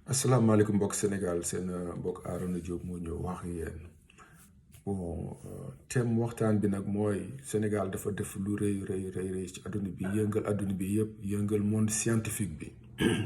asalaamaaleykum mbokk Sénégal seen mbokk Arona Diop moo ñëw wax ak yéen thème waxtaan bi nag mooy Sénégal dafa def lu rëy ci adduna bi yëngal adduna bi yëpp yëngal monde scientifique bi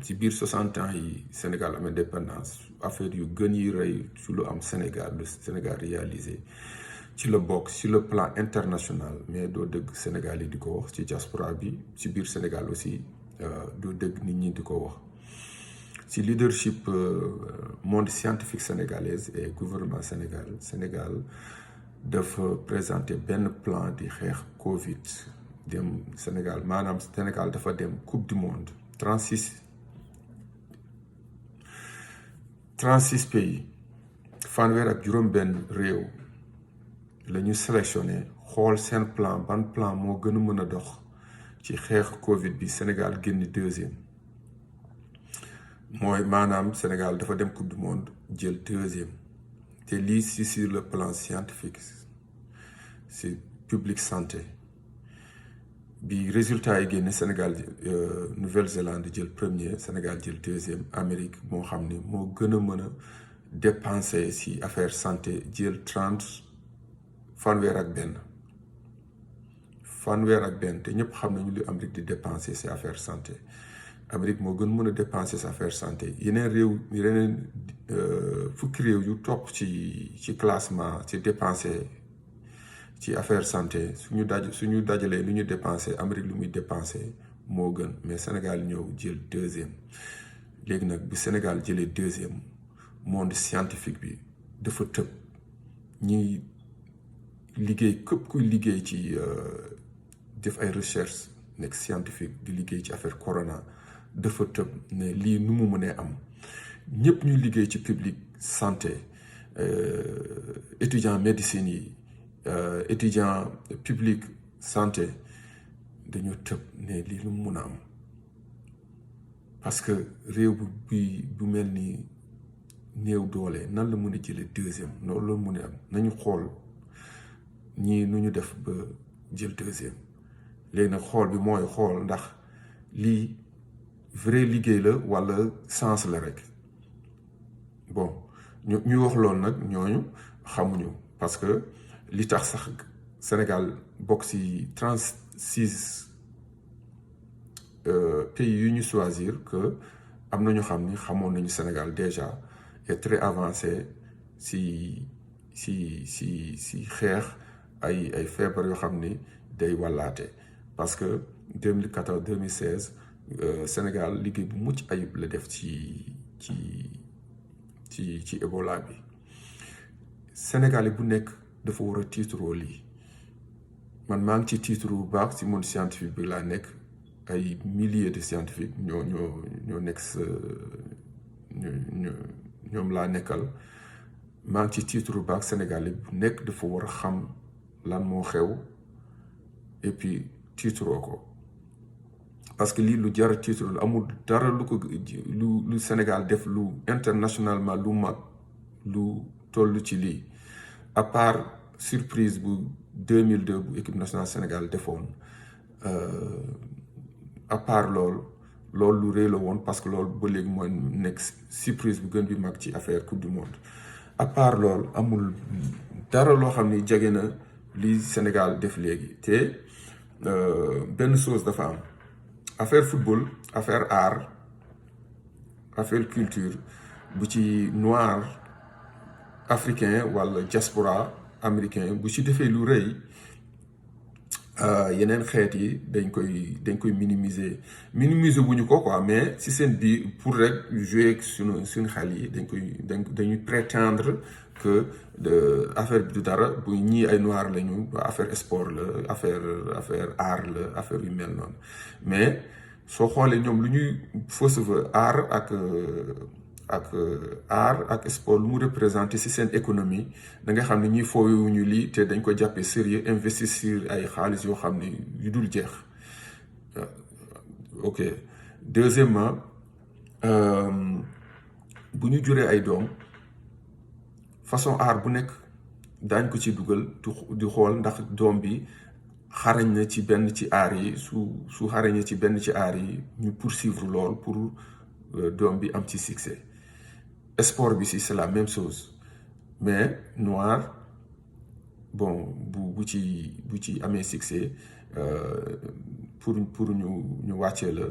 ci biir 60 ans yi Sénégal am indépendance affaire yu gën yi rëy su lu am Sénégal lu Sénégal réalisé ci la bokk sur le plan international mais doo dëgg Sénégal yi di ko wax ci diaspora bi ci biir Sénégal aussi doo dëgg nit ñi di ko wax. ci leadership monde scientifique sénégalaise et gouvernement Sénégal dafa présenter benn plan di xeex Covid dem Sénégal maanaam Sénégal dafa dem coupe du monde 36 pays fanweer ak juróom-benn réew la ñu sélectionné xool seen plan ban plan moo gën a mën a dox ci xeex Covid bi Sénégal génn deuxième. mooy maanaam Sénégal dafa dem coupe du monde jël deuxième te lii si sur le plan scientifique c'est public santé bi résultat yi génne Sénégal Nouvelle-Zélande jël premier Sénégal jël deuxième Amérique moo xam ni moo gën a mën a dépenser si affaire santé jël fanweer ak benn te ñëpp xam nañu li Amérique di dépenser si affaire santé Amérique moo gën mën a dépenser sa affaire santé yeneen fukki réew yu topp ci classement ci dépenser ci affaire santé suñu dajalee lu ñu dépenser Amérique lu muy dépenser moo gën mais Sénégal ñëw jël deuxième léegi nag bu Sénégal jëlee deuxième monde scientifique bi dafa tëb ñi liggéey képp kuy liggéey ci def ay recherche nekk scientifique di liggéey ci affaire corona dafa tëb ne lii nu mu mënee am ñëpp ñuy liggéey ci public santé étudiant médecine yi étudiant public santé dañoo tëb ne lii lu mu mun a am parce que réew bu mel ni néew doole nan la mën a jëlee deuxième loolu la mun a am nañu xool ñii nu ñu def ba jël deuxième léegi nag xool bi mooy xool ndax lii vrai liggéey la walla sens la rek bon ñu wax loolu nag ñooñu xamuñu parce que li tax sax Sénégal bokk ci 36 pays yu ñu choisir que am na ñu xam ni xamoon nañu Sénégal déjà est très avancé ci xeex ay feebar yoo xam ni day wàllaate parce que 2014 2016 Sénégal liggéey bu mucc ayib la def ci Ebola bi Sénégal bu nekk dafa war a tiituroo lii man maa ngi ci tiituru bu baax ci monde scientifique bi laa nekk ay milliers de scientifiques ñoo nekk ñoom laa nekkal maa ngi ci tiituru bu baax Sénégal bu nekk dafa war a xam lan moo xew et puis tiituroo ko parce que lii lu jar a titre lu amul dara lu Sénégal def lu internationalement lu mag lu toll ci lii à part surprise bu 2002 bu équipe nationale Sénégal defoon à part loolu lu rëy la woon parce que loolu ba léegi mooy nekk surprise bu gën bi mag ci affaire coupe du monde à part loolu amul dara loo xam ni jege na li Sénégal def léegi te benn chose dafa am affaire football affaire art affaire culture bu ci noir africain wala diaspora américain bu ci defee lu rëy yeneen xeet yi dañ koy minimiser bu ñu ko quoi mais si seen biir pour rek jouer suñu xel yi dañuy prétendre que affaire bi du dara bu ñii ay noir lañu affaire sport la affaire art la affaire yu mel noonu mais soo xoolee ñoom lu ñuy fausse art ak sport lu mu représenté ci seen économie da nga xam ne ñuy foowewuñu lii te dañ ko jàppee sérieux investir ay xaalis yoo xam ne yu dul jeex ok deuxièmement bu ñu juree ay doom façon art bu nekk daañ ko ci dugal di xool ndax doom bi xarañ na ci benn ci art yi su xarañee ci benn ci art yi ñu poursuivre lool pour doom bi am ci succès sport bi si c'est la même chose mais noir bon bu ci amee succès pour ñu wàccee la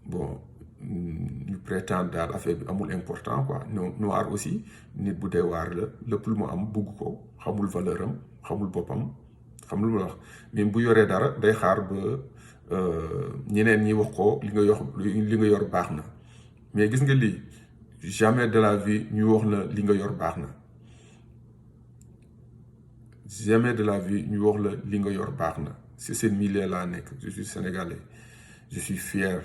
bon ñu prétendre daal affaire bi amul important quoi noir aussi nit bu dee waar la lépp lu mu am bugg ko xamul valeur am xamul boppam xam lu ma wax même bu yoree dara day xaar ba ñeneen ñi wax ko li nga yor baax na mais gis nga lii jamais de la vie ñu wax la li nga yor baax na jamais de la vie ñu wax la li nga yor baax na si seen milieu laa nekk je suis sénégalais je suis fier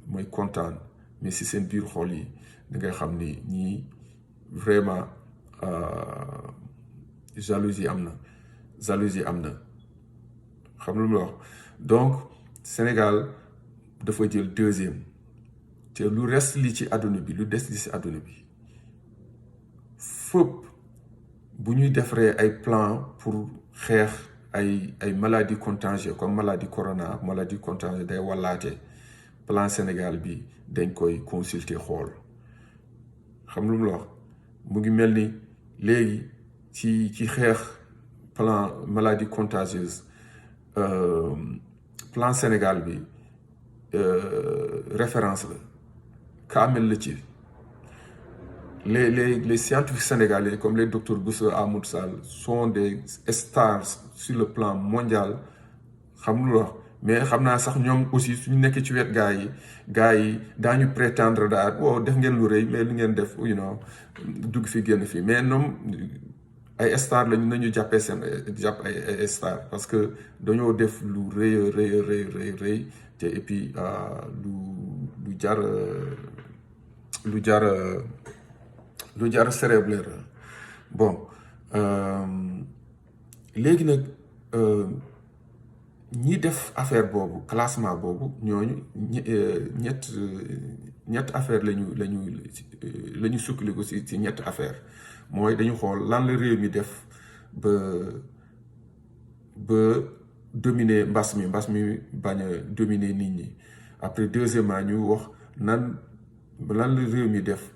mooy kontaan mais si seen biir xol yi da ngay xam ni ñii vraiment jalousie am na xam lu mu wax donc Sénégal dafa jël deuxième te lu reste li ci àdduna bi lu des li ci àdduna bi fépp bu ñuy defaree ay plan pour xeex ay maladies contagieuses comme maladie corona maladie contagieuse day wallaate plan Sénégal bi dañ koy consulter xool xam lu mu la wax mu ngi mel ni léegi ci xeex plan maladie contagieuse plan Sénégal bi référence la kaamel la ci les scientifiques sénégalais comme les docteurs Bousso Amadou Sall sont des stars sur le plan mondial xam lu wax mais xam naa sax ñoom aussi suñu nekkee ci wet gars yi daañu prétendre daal wow def ngeen lu rëy mais lu ngeen def dugg fi génn fii mais ñoom ay star lañu nañu jàppee jàpp ay star parce que dañoo def lu rëy te et puis lu jar cérébler bon léegi nag ñi def affaire boobu classement boobu ñooñu ñett affaire la ñu sukkandiku ci ñett affaire mooy dañu xool lan la réew mi def ba dominer mbas mi bañ a dominer nit ñi après deuxièmement ñu wax lan la réew mi def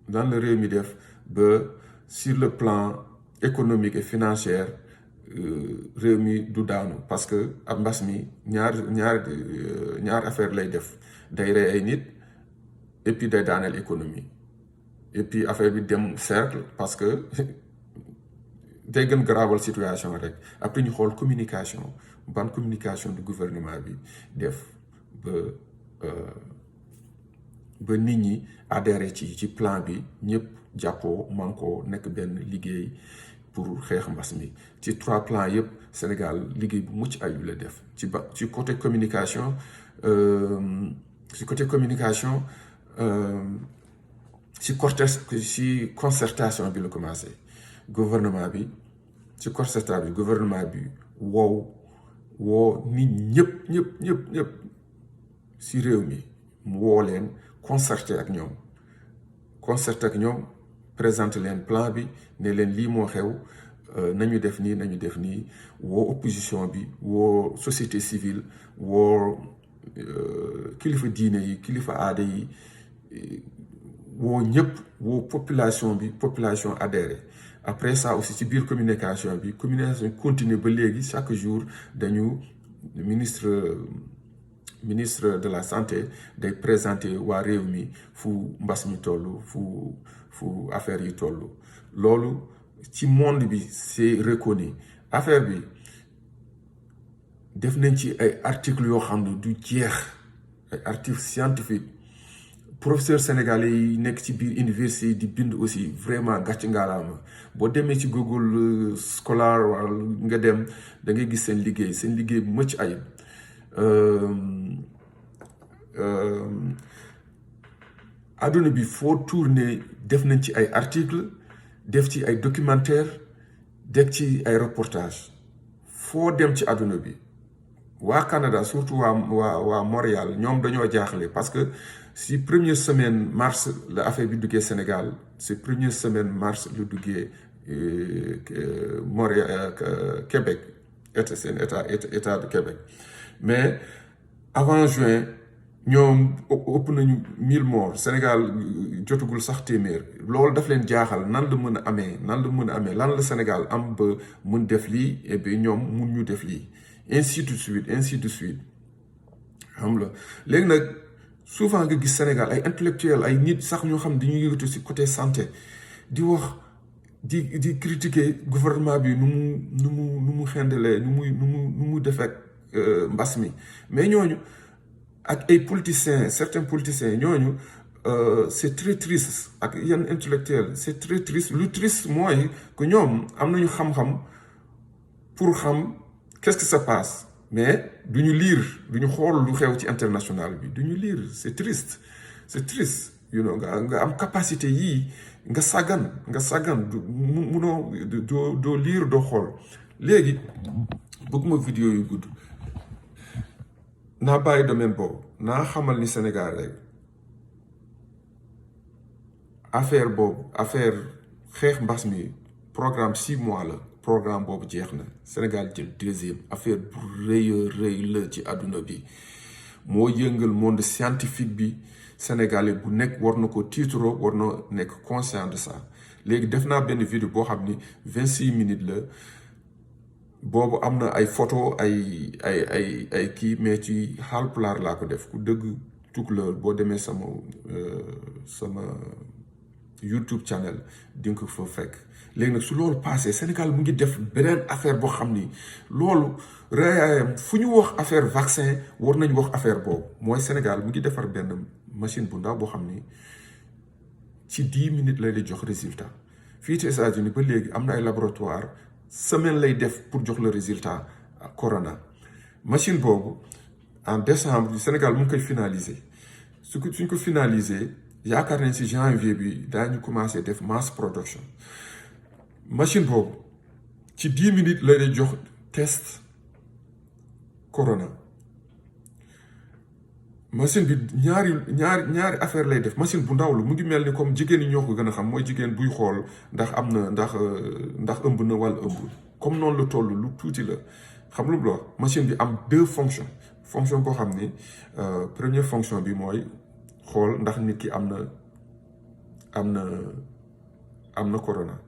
lan la réew mi def ba sur le plan économique et financier réew mi du daanu parce que ab mbas mi ñaar affaire lay def day rey ay nit et puis day daaneel économie et puis affaire bi dem cercle parce que day gën garaawal situation rek après ñu xool communication ban communication du gouvernement bi def ba nit ñi adhéré ci plan bi ñëpp jàppoo manko nekk benn liggéey pour xeex mbas mi ci 3 plans yëpp Sénégal liggéey bu mucc ayib la def ci côté communication ci concertation bi la commencé gouvernement bi ci concertation bi gouvernement bi woo nit ñëpp ci réew mi mu woo leen concerté ak ñoom présenter leen plan bi ne leen lii moo xew nañu def nii woo opposition bi woo société civile woo kilifa diine yi kilifa aada yi woo ñëpp woo population adhéré après ça aussi ci biir communication continue ba léegi chaque jour dañu ministre de la santé day présenter waa réew mi fu mbas mi toll fu affaire yi toll loolu ci monde bi c'est reconnu affaire bi def nañ ci ay articles yoo xam ne du jeex ay articles scientifiques professeur sénégalais yi nekk ci biir université di bind aussi vraiment gàcc ngaalaama boo demee ci Google Scholar wala nga dem da ngay gis seen liggéey bu mucc ayib adduna bi foo tourner def nañ ci ay articles def ci ay documentaire def ci ay reportage foo dem ci adduna bi waa Canada surtout waa Montréal ñoom dañoo jaaxle parce que si première semaine mars la affaire bi duggee Sénégal si première semaine mars lu duggee Montréal Québec seen état de Québec mais avant juin ñoom ëpp nañu 1000 morts Sénégal jotagul sax téeméer loolu daf leen jaaxal nan la mën a amee lan la Sénégal am ba mun def lii et puis ñoom mun ñu def lii ainsi de suite xam la léegi nag souvent nga gis Sénégal ay intellectuels ay nit sax ñoo xam dañuy yëngatu ci côté santé di wax di critiquer gouvernement bi nu mu xendalee nu mu defee mbas mi mais ñooñu ak ay politiciens certains politiciens ñooñu c'est très triste ak yenn intellectuels c'est très triste lu triste mooy que ñoom am nañu xam-xam pour xam qu'est-ce que ça passe mais duñu lire duñu xool lu xew ci international bi duñu lire c'est triste you know nga am capacité yii nga sàggan munoo doo lire doo xool léegi bëgguma vidéo yu gudd naa bàyyi domaine boobu naa xamal ni Sénégal rek affaire xeex mbas mi programme 6 mois la programme boobu jeex na Sénégal jël deuxième affaire bu rëy la ci àdduna bi moo yëngal monde scientifique bi Sénégalais bu nekk war na ko tiitro war na nekk conscient de ça léegi def naa benn vidéo boo xam ni 26 minutes la boobu am na ay photo ay kii mais ci Haalpulaar laa ko def ku dëgg tukulóor boo demee sama YouTube channel di nga ko fa fekk léegi nag su loolu passé Sénégal mu ngi def beneen affaire boo xam ni loolu rëyaayam fu ñu wax affaire vaccin war nañu wax affaire boobu mooy Sénégal mu ngi defar benn machine bu ndaw boo xam ni ci 10 minutes lay jox résultat fii ci États-Unis ba léegi am na ay laboratoire semaine lay def pour jox le résultat corona machine boobu en décembre Sénégal mu ngi koy finaliser suñ ko finaliser yaakaar nañ ci janvier bi daañu commencé def mass production machine boobu ci 10 minutes lay jox test corona machine bi ñaari affaire lay def machine bu ndaw la mu ngi mel ni comme jigéen ñi ñoo ko gën a xam mooy jigéen buy xool ndax am na ndax ëmb na wala ëmb comme noonu la toll lu tuuti la xam lu mu la machine bi am 2 fonctions fonction boo xam ni première fonction bi mooy xool ndax nit ki am na corona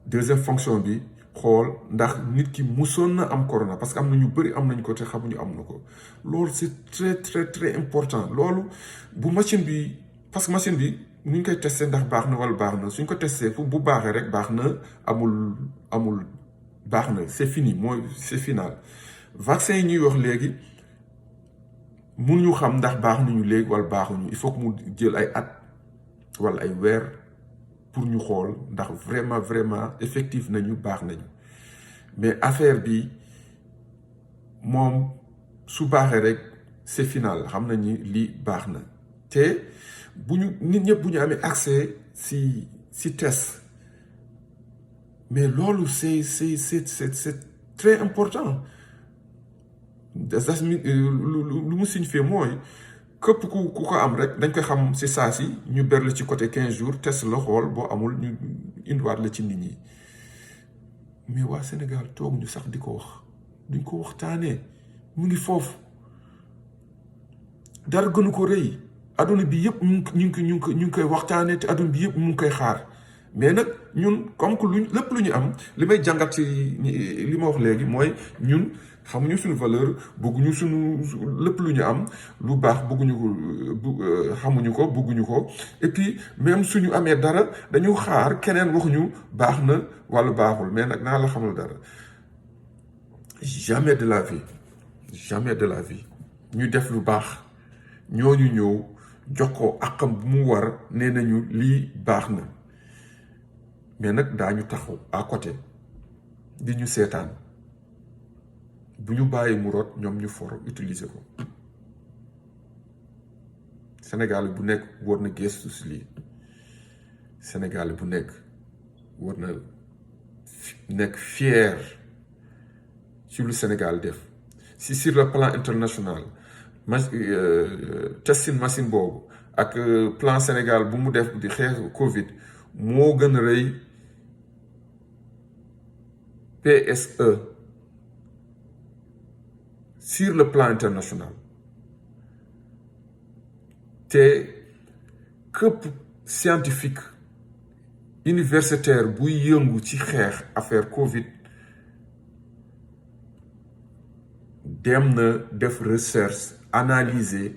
deuxième fonction bi xool ndax nit ki musoon na am corona parce que am na ñu bëri am nañ ko te xamuñu am na ko loolu c'est très important loolu bu machine bi parce que machine bi nu ñu koy testé ndax baax na wala baax na suñ ko testé bu baaxee rek baax na amul baax na c'est fini mooy c'est final vaccin yi ñuy wax léegi mun ñu xam ndax baax nañu léegi wala baaxuñu il faut que mu jël ay at wala ay weer pour ñu xool ndax vraiment effectif nañu baax nañu mais affaire bi moom su baaxee rek c'est final xam nañ ni lii baax na te nit ñëpp bu ñu amee accès si test mais loolu c'est très important lu mu signifie mooy képp ku ko am rek dañ koy xam si saa si ñu berle ci côté 15 jours test la xool boo amul ñu indiwaat la ci nit ñi mais waa Sénégal toog ñu sax di ko wax duñ ko waxtaanee mu ngi foofu dara gënu ko rëy adduna bi yëpp ñu ngi koy waxtaanee te adduna bi yëpp mu ngi koy xaar mais nag ñun comme que lépp lu ñu am li may jàngat ci li ma wax léegi mooy ñun xamuñu suñu valeur bëgguñu suñu lépp lu ñu am lu baax bëgguñu ko xamuñu ko bëgguñu ko et puis même suñu amee dara dañu xaar keneen waxuñu baax na wala baaxul mais nag naa la xamal dara jamais de la vie ñu def lu baax ñooñu ñëw jox ko àqam bu mu war nee nañu lii baax na mais nag daañu taxaw à côté di ñu seetaan bu ñu bàyyi mu rot ñoom ñu for utiliser ko Sénégal bu nekk war na gëstu si lii Sénégal bu nekk war na nekk fier ci lu Sénégal def si sur le plan international testing machine boobu ak plan Sénégal bu mu def di xeex Covid moo gën a rëy PSE sur le plan international te képp scientifique universitaire buy yëngu ci xeex affaire Covid dem na def recherche analyser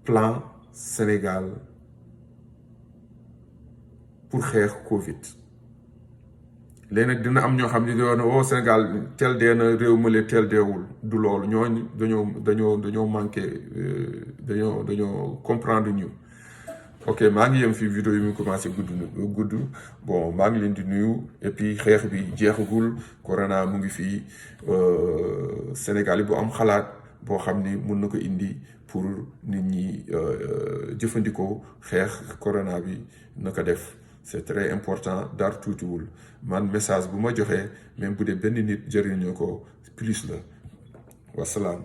plan Sénégal pour xeex Covid léegi nag dina am ñoo xam ne dañoo Sénégal tel dee na réew male tel deewul du loolu ñooñu dañoo manqué dañoo comprendre ñu. ok maa ngi yem fii vidéo yi mu commencé gudd bon maa ngi leen di nuyu et puis xeex bi jeexagul corona mu ngi fii Sénégal yi bu am xalaat boo xam ni mun na ko indi pour nit ñi jëfandikoo xeex corona bi na ko def c'est très important dara tuutiwul man message bu ma joxee même bu dee benn nit jëriñoo ko plus la wasalaam.